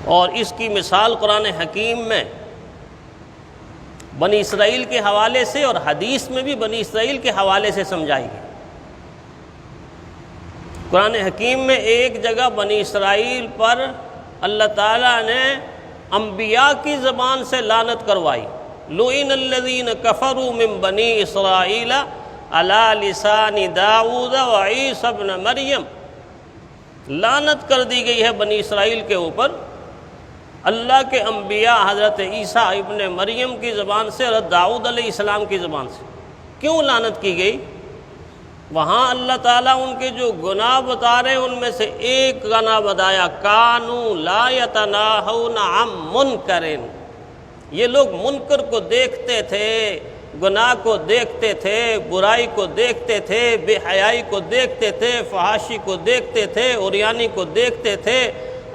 اور اس کی مثال قرآن حکیم میں بنی اسرائیل کے حوالے سے اور حدیث میں بھی بنی اسرائیل کے حوالے سے سمجھائی گئی۔ قرآن حکیم میں ایک جگہ بنی اسرائیل پر اللہ تعالیٰ نے انبیاء کی زبان سے لعنت کروائی، لُعِنَ الَّذِينَ كَفَرُوا مِن بَنِي إِسْرَائِيلَ عَلَى لِسَانِ دَاوُودَ وَعِيسَى ابْنَ مَرْيَم، لعنت کر دی گئی ہے بنی اسرائیل کے اوپر اللہ کے انبیاء حضرت عیسیٰ ابن مریم کی زبان سے، حضرت داؤد علیہ السلام کی زبان سے۔ کیوں لعنت کی گئی؟ وہاں اللہ تعالیٰ ان کے جو گناہ بتا رہے ہیں ان میں سے ایک گناہ بتایا، کانوا لا یتناہون عن منکر، یہ لوگ منکر کو دیکھتے تھے، گناہ کو دیکھتے تھے، برائی کو دیکھتے تھے، بے حیائی کو دیکھتے تھے، فحاشی کو دیکھتے تھے، عریانی کو دیکھتے تھے،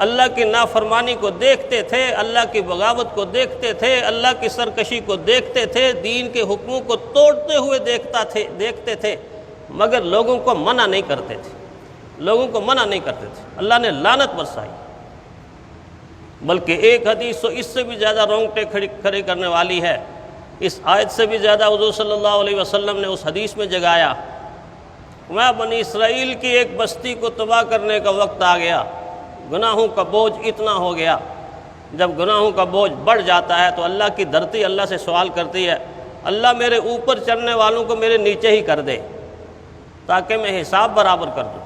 اللہ کی نافرمانی کو دیکھتے تھے، اللہ کی بغاوت کو دیکھتے تھے، اللہ کی سرکشی کو دیکھتے تھے، دین کے حکموں کو توڑتے ہوئے دیکھتے تھے، مگر لوگوں کو منع نہیں کرتے تھے، لوگوں کو منع نہیں کرتے تھے۔ اللہ نے لعنت برسائی۔ بلکہ ایک حدیث تو اس سے بھی زیادہ رونگٹے کھڑے کرنے والی ہے، اس آیت سے بھی زیادہ حضور صلی اللہ علیہ وسلم نے اس حدیث میں جگایا، میں بنی اسرائیل کی ایک بستی کو تباہ کرنے کا وقت آ گیا، گناہوں کا بوجھ اتنا ہو گیا۔ جب گناہوں کا بوجھ بڑھ جاتا ہے تو اللہ کی دھرتی اللہ سے سوال کرتی ہے، اللہ میرے اوپر چڑھنے والوں کو میرے نیچے ہی کر دے تاکہ میں حساب برابر کر دوں۔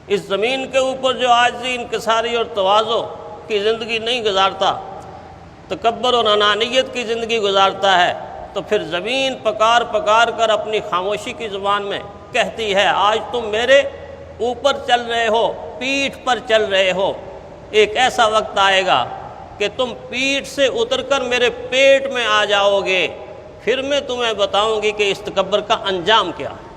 اس زمین کے اوپر جو عاجزی، انکساری اور تواضع کی زندگی نہیں گزارتا، تکبر اور انانیت کی زندگی گزارتا ہے، تو پھر زمین پکار پکار کر اپنی خاموشی کی زبان میں کہتی ہے، آج تم میرے اوپر چل رہے ہو، پیٹھ پر چل رہے ہو، ایک ایسا وقت آئے گا کہ تم پیٹھ سے اتر کر میرے پیٹ میں آ جاؤ گے، پھر میں تمہیں بتاؤں گی کہ اس تکبر کا انجام کیا ہے۔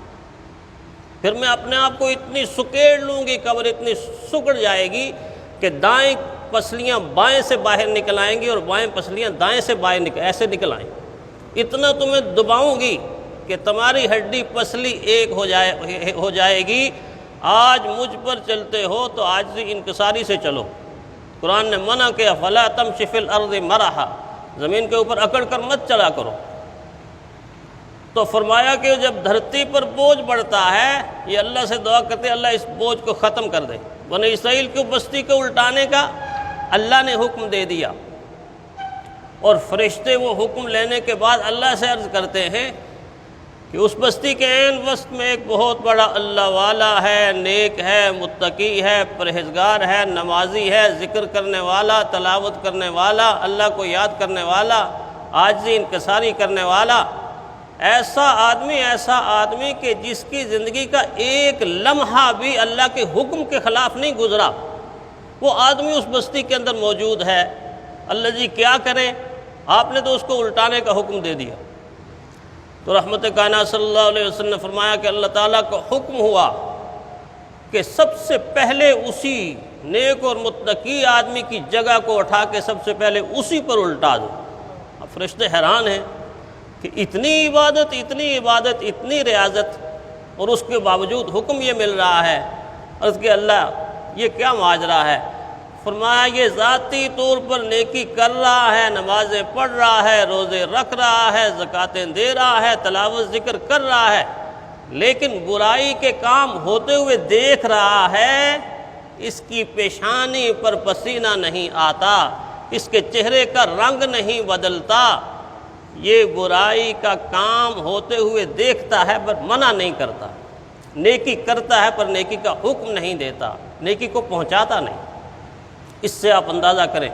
پھر میں اپنے آپ کو اتنی سکیڑ لوں گی، قبر اتنی سکڑ جائے گی کہ دائیں پسلیاں بائیں سے باہر نکل آئیں گی اور بائیں پسلیاں دائیں سے باہر ایسے نکل آئیں گی، اتنا تمہیں دباؤں گی کہ تمہاری ہڈی پسلی ایک ہو جائے گی۔ آج مجھ پر چلتے ہو تو عاجزی انکساری سے چلو۔ قرآن نے منع کیا، فَلَا تَمْشِ فِي الْأَرْضِ مَرَحًا، زمین کے اوپر اکڑ کر مت چلا کرو۔ تو فرمایا کہ جب دھرتی پر بوجھ بڑھتا ہے، یہ اللہ سے دعا کرتے اللہ اس بوجھ کو ختم کر دے۔ بنی اسرائیل کی بستی کو الٹانے کا اللہ نے حکم دے دیا، اور فرشتے وہ حکم لینے کے بعد اللہ سے عرض کرتے ہیں کہ اس بستی کے عین وسط میں ایک بہت بڑا اللہ والا ہے، نیک ہے، متقی ہے، پرہیزگار ہے، نمازی ہے، ذکر کرنے والا، تلاوت کرنے والا، اللہ کو یاد کرنے والا، عاجزی انکساری کرنے والا، ایسا آدمی کہ جس کی زندگی کا ایک لمحہ بھی اللہ کے حکم کے خلاف نہیں گزرا، وہ آدمی اس بستی کے اندر موجود ہے۔ اللہ جی کیا کریں، آپ نے تو اس کو الٹانے کا حکم دے دیا۔ تو رحمت کائنات صلی اللہ علیہ وسلم نے فرمایا کہ اللہ تعالیٰ کا حکم ہوا کہ سب سے پہلے اسی نیک اور متقی آدمی کی جگہ کو اٹھا کے سب سے پہلے اسی پر الٹا دو۔ اب فرشتے حیران ہیں کہ اتنی عبادت، اتنی ریاضت، اور اس کے باوجود حکم یہ مل رہا ہے۔ عرض کہ اللہ یہ کیا ماجرا ہے؟ فرمایا یہ ذاتی طور پر نیکی کر رہا ہے، نمازیں پڑھ رہا ہے، روزے رکھ رہا ہے، زکاتیں دے رہا ہے، تلاوت ذکر کر رہا ہے، لیکن برائی کے کام ہوتے ہوئے دیکھ رہا ہے، اس کی پیشانی پر پسینہ نہیں آتا، اس کے چہرے کا رنگ نہیں بدلتا، یہ برائی کا کام ہوتے ہوئے دیکھتا ہے پر منع نہیں کرتا، نیکی کرتا ہے پر نیکی کا حکم نہیں دیتا، نیکی کو پہنچاتا نہیں۔ اس سے آپ اندازہ کریں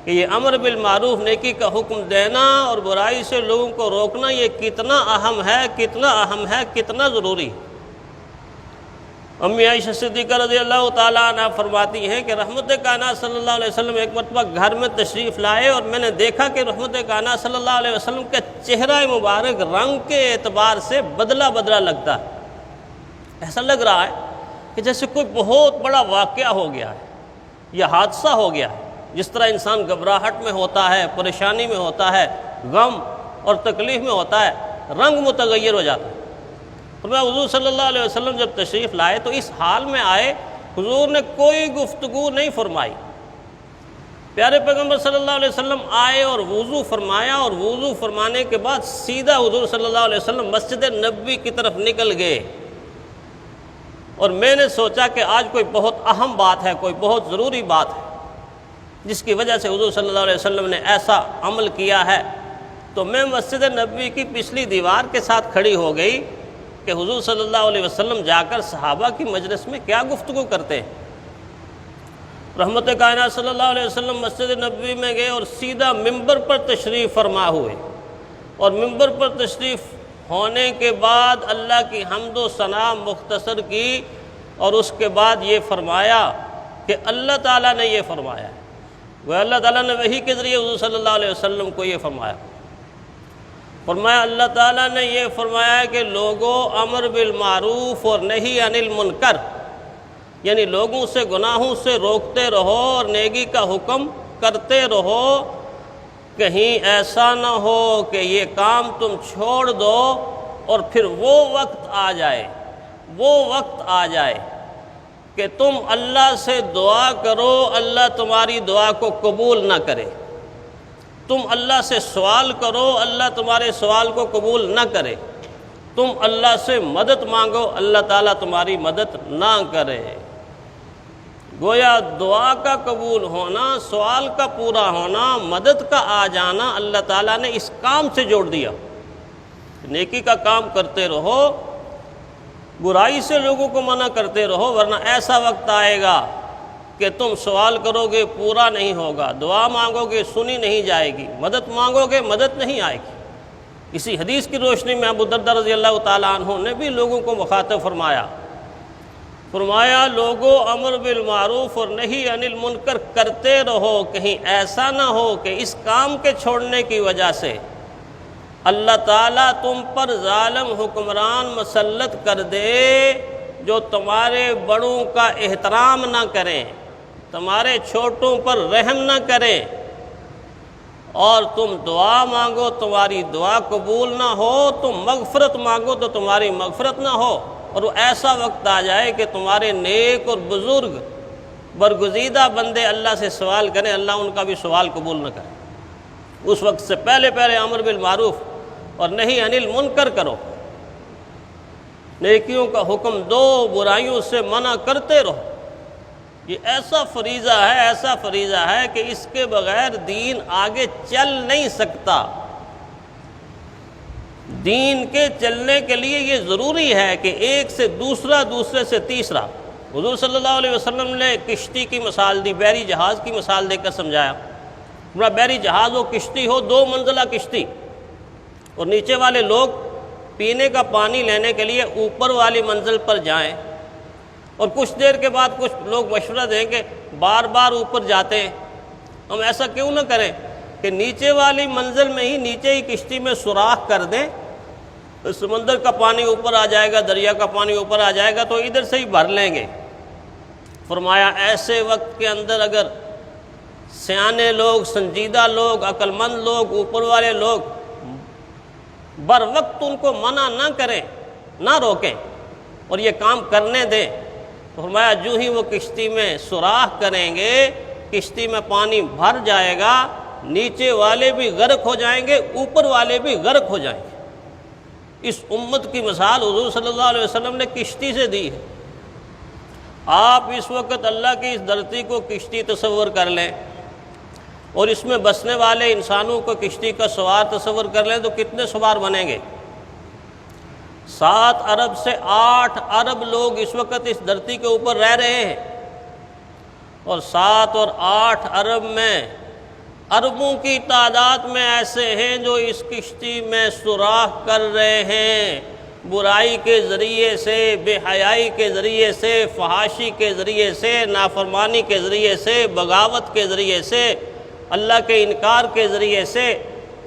کہ یہ امر بالمعروف، نیکی کا حکم دینا اور برائی سے لوگوں کو روکنا، یہ کتنا اہم ہے، کتنا ضروری ہے۔ امی عائشہ صدیقہ رضی اللہ تعالیٰ عنہ فرماتی ہیں کہ رحمت کائنات صلی اللہ علیہ وسلم ایک مرتبہ گھر میں تشریف لائے، اور میں نے دیکھا کہ رحمت کائنات صلی اللہ علیہ وسلم کا چہرہ مبارک رنگ کے اعتبار سے بدلا لگتا ہے۔ ایسا لگ رہا ہے کہ جیسے کوئی بہت بڑا واقعہ ہو گیا ہے یا حادثہ ہو گیا ہے۔ جس طرح انسان گھبراہٹ میں ہوتا ہے، پریشانی میں ہوتا ہے، غم اور تکلیف میں ہوتا ہے، رنگ متغیر ہو جاتا ہے۔ فرمایا حضور صلی اللہ علیہ وسلم جب تشریف لائے تو اس حال میں آئے، حضور نے کوئی گفتگو نہیں فرمائی، پیارے پیغمبر صلی اللہ علیہ وسلم آئے اور وضو فرمایا، اور وضو فرمانے کے بعد سیدھا حضور صلی اللہ علیہ وسلم مسجد نبوی کی طرف نکل گئے، اور میں نے سوچا کہ آج کوئی بہت اہم بات ہے، کوئی بہت ضروری بات ہے جس کی وجہ سے حضور صلی اللہ علیہ وسلم نے ایسا عمل کیا ہے۔ تو میں مسجد نبوی کی پچھلی دیوار کے ساتھ کھڑی ہو گئی کہ حضور صلی اللہ علیہ وسلم جا کر صحابہ کی مجلس میں کیا گفتگو کرتے ہیں۔ رحمت کائنات صلی اللہ علیہ وسلم مسجد نبوی میں گئے اور سیدھا ممبر پر تشریف فرما ہوئے، اور ممبر پر تشریف ہونے کے بعد اللہ کی حمد و ثنا مختصر کی، اور اس کے بعد یہ فرمایا کہ اللہ تعالیٰ نے یہ فرمایا ہے۔ وہ اللہ تعالیٰ نے وحی کے ذریعے حضور صلی اللہ علیہ وسلم کو یہ فرمایا اللہ تعالیٰ نے یہ فرمایا کہ لوگوں امر بالمعروف اور نہی عن المنکر، یعنی لوگوں سے گناہوں سے روکتے رہو اور نیکی کا حکم کرتے رہو، کہیں ایسا نہ ہو کہ یہ کام تم چھوڑ دو اور پھر وہ وقت آ جائے کہ تم اللہ سے دعا کرو، اللہ تمہاری دعا کو قبول نہ کرے، تم اللہ سے سوال کرو، اللہ تمہارے سوال کو قبول نہ کرے، تم اللہ سے مدد مانگو، اللہ تعالیٰ تمہاری مدد نہ کرے۔ گویا دعا کا قبول ہونا، سوال کا پورا ہونا، مدد کا آ جانا اللہ تعالیٰ نے اس کام سے جوڑ دیا۔ نیکی کا کام کرتے رہو، برائی سے لوگوں کو منع کرتے رہو، ورنہ ایسا وقت آئے گا کہ تم سوال کرو گے پورا نہیں ہوگا، دعا مانگو گے سنی نہیں جائے گی، مدد مانگو گے مدد نہیں آئے گی۔ اسی حدیث کی روشنی میں ابو درداء رضی اللہ تعالیٰ عنہ نے بھی لوگوں کو مخاطب فرمایا لوگوں امر بالمعروف اور نہی عن المنکر کرتے رہو، کہیں ایسا نہ ہو کہ اس کام کے چھوڑنے کی وجہ سے اللہ تعالیٰ تم پر ظالم حکمران مسلط کر دے جو تمہارے بڑوں کا احترام نہ کریں، تمہارے چھوٹوں پر رحم نہ کریں، اور تم دعا مانگو تمہاری دعا قبول نہ ہو، تم مغفرت مانگو تو تمہاری مغفرت نہ ہو، اور وہ ایسا وقت آ جائے کہ تمہارے نیک اور بزرگ برگزیدہ بندے اللہ سے سوال کریں، اللہ ان کا بھی سوال قبول نہ کرے۔ اس وقت سے پہلے امر بالمعروف اور نہی عن المنکر کرو، نیکیوں کا حکم دو، برائیوں سے منع کرتے رہو۔ یہ ایسا فریضہ ہے کہ اس کے بغیر دین آگے چل نہیں سکتا۔ دین کے چلنے کے لیے یہ ضروری ہے کہ ایک سے دوسرا، دوسرے سے تیسرا۔ حضور صلی اللہ علیہ وسلم نے کشتی کی مثال دی، بحری جہاز کی مثال دے کر سمجھایا۔ بحری جہاز ہو، کشتی ہو، 2 منزلہ کشتی، اور نیچے والے لوگ پینے کا پانی لینے کے لیے اوپر والی منزل پر جائیں، اور کچھ دیر کے بعد کچھ لوگ مشورہ دیں کہ بار بار اوپر جاتے ہیں، ہم ایسا کیوں نہ کریں کہ نیچے والی منزل میں ہی، نیچے ہی کشتی میں سوراخ کر دیں، سمندر کا پانی اوپر آ جائے گا، دریا کا پانی اوپر آ جائے گا تو ادھر سے ہی بھر لیں گے۔ فرمایا ایسے وقت کے اندر اگر سیانے لوگ، سنجیدہ لوگ، عقل مند لوگ، اوپر والے لوگ بر وقت ان کو منع نہ کریں، نہ روکیں اور یہ کام کرنے دیں، تو فرمایا جو ہی وہ کشتی میں سوراخ کریں گے، کشتی میں پانی بھر جائے گا، نیچے والے بھی غرق ہو جائیں گے، اوپر والے بھی غرق ہو جائیں گے۔ اس امت کی مثال حضور صلی اللہ علیہ وسلم نے کشتی سے دی ہے۔ آپ اس وقت اللہ کی اس دھرتی کو کشتی تصور کر لیں، اور اس میں بسنے والے انسانوں کو کشتی کا سوار تصور کر لیں تو کتنے سوار بنیں گے؟ 7 ارب سے 8 ارب لوگ اس وقت اس دھرتی کے اوپر رہ رہے ہیں، اور 7 اور 8 ارب میں اربوں کی تعداد میں ایسے ہیں جو اس کشتی میں سوراخ کر رہے ہیں، برائی کے ذریعے سے، بے حیائی کے ذریعے سے، فحاشی کے ذریعے سے، نافرمانی کے ذریعے سے، بغاوت کے ذریعے سے، اللہ کے انکار کے ذریعے سے،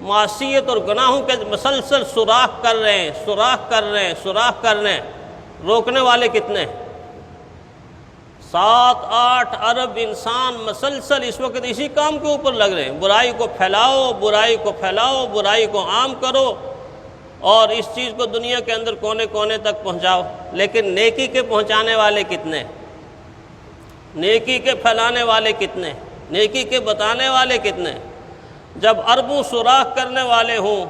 معصیت اور گناہوں کے مسلسل سوراخ کر رہے ہیں۔ روکنے والے کتنے ہیں؟ 7-8 ارب انسان مسلسل اس وقت اسی کام کے اوپر لگ رہے ہیں، برائی کو پھیلاؤ، برائی کو عام کرو، اور اس چیز کو دنیا کے اندر کونے کونے تک پہنچاؤ۔ لیکن نیکی کے پہنچانے والے کتنے ہیں؟ نیکی کے پھیلانے والے کتنے ہیں؟ نیکی کے بتانے والے کتنے؟ جب اربوں سوراخ کرنے والے ہوں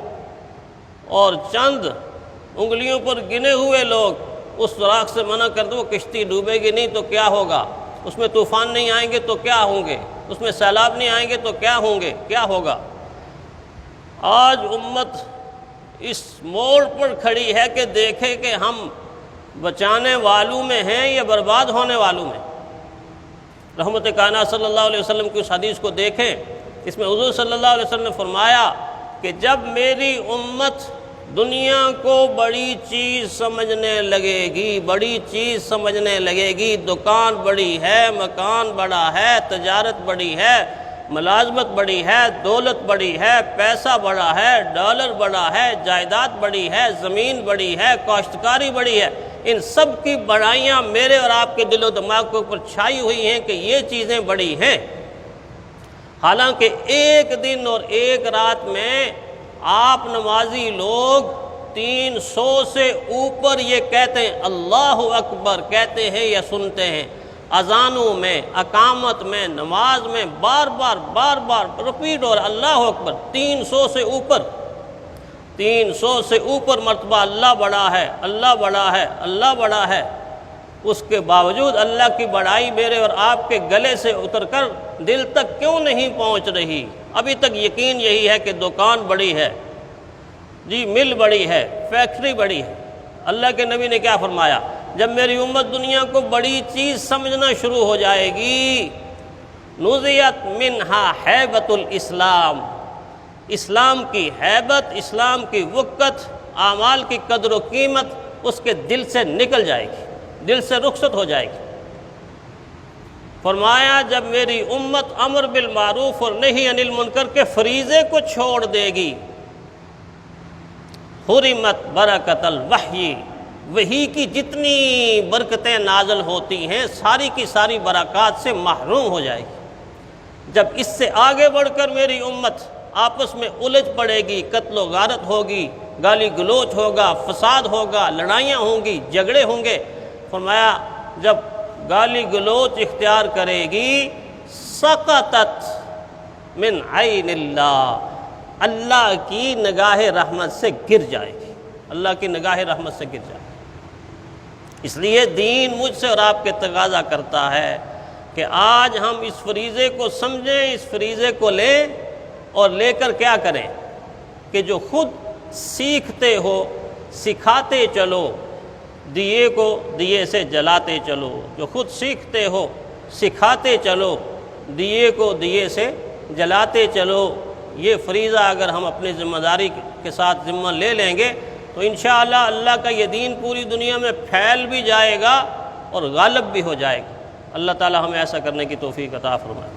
اور چند انگلیوں پر گنے ہوئے لوگ اس سوراخ سے منع کر دو، وہ کشتی ڈوبے گی نہیں تو کیا ہوگا، اس میں طوفان نہیں آئیں گے تو کیا ہوں گے، اس میں سیلاب نہیں آئیں گے تو کیا ہوں گے، کیا ہوگا؟ آج امت اس موڑ پر کھڑی ہے کہ دیکھے کہ ہم بچانے والوں میں ہیں یا برباد ہونے والوں میں۔ رحمت کائنات صلی اللہ علیہ وسلم کی اس حدیث کو دیکھیں، اس میں حضور صلی اللہ علیہ وسلم نے فرمایا کہ جب میری امت دنیا کو بڑی چیز سمجھنے لگے گی، بڑی چیز سمجھنے لگے گی، دکان بڑی ہے، مکان بڑا ہے، تجارت بڑی ہے، ملازمت بڑی ہے، دولت بڑی ہے، پیسہ بڑا ہے، ڈالر بڑا ہے، جائیداد بڑی ہے، زمین بڑی ہے، کاشتکاری بڑی ہے، ان سب کی بڑائیاں میرے اور آپ کے دل و دماغ کے اوپر چھائی ہوئی ہیں کہ یہ چیزیں بڑی ہیں، حالانکہ ایک دن اور ایک رات میں آپ نمازی لوگ 300 سے اوپر یہ کہتے ہیں، اللہ اکبر کہتے ہیں یا سنتے ہیں، اذانوں میں، اقامت میں، نماز میں بار بار رپیٹ اور اللہ اکبر 300 سے اوپر، 300 سے اوپر مرتبہ اللہ بڑا ہے، اللہ بڑا ہے، اللہ بڑا ہے۔ اس کے باوجود اللہ کی بڑائی میرے اور آپ کے گلے سے اتر کر دل تک کیوں نہیں پہنچ رہی؟ ابھی تک یقین یہی ہے کہ دکان بڑی ہے، جی مل بڑی ہے، فیکٹری بڑی ہے۔ اللہ کے نبی نے کیا فرمایا؟ جب میری امت دنیا کو بڑی چیز سمجھنا شروع ہو جائے گی، نزیت منہا ہیبت الاسلام، اسلام کی ہیبت، اسلام کی وقت، اعمال کی قدر و قیمت اس کے دل سے نکل جائے گی، دل سے رخصت ہو جائے گی۔ فرمایا جب میری امت امر بالمعروف اور نہی عن المنکر کے فریضے کو چھوڑ دے گی، حرمت برکت الوحی، وحی کی جتنی برکتیں نازل ہوتی ہیں ساری کی ساری برکات سے محروم ہو جائے گی۔ جب اس سے آگے بڑھ کر میری امت آپس میں الجھ پڑے گی، قتل و غارت ہوگی، گالی گلوچ ہوگا، فساد ہوگا، لڑائیاں ہوں گی، جھگڑے ہوں گے، فرمایا جب گالی گلوچ اختیار کرے گی، سقطت من عین اللہ، اللہ کی نگاہ رحمت سے گر جائے گی، اللہ کی نگاہ رحمت سے گر جائے گی۔ اس لیے دین مجھ سے اور آپ کے تقاضا کرتا ہے کہ آج ہم اس فریضے کو سمجھیں، اس فریضے کو لیں اور لے کر کیا کریں کہ جو خود سیکھتے ہو سکھاتے چلو، دیے کو دیے سے جلاتے چلو، جو خود سیکھتے ہو سکھاتے چلو، دیے کو دیے سے جلاتے چلو۔ یہ فریضہ اگر ہم اپنی ذمہ داری کے ساتھ ذمہ لے لیں گے تو انشاءاللہ اللہ کا یہ دین پوری دنیا میں پھیل بھی جائے گا اور غالب بھی ہو جائے گا۔ اللہ تعالی ہمیں ایسا کرنے کی توفیق عطا فرمائے۔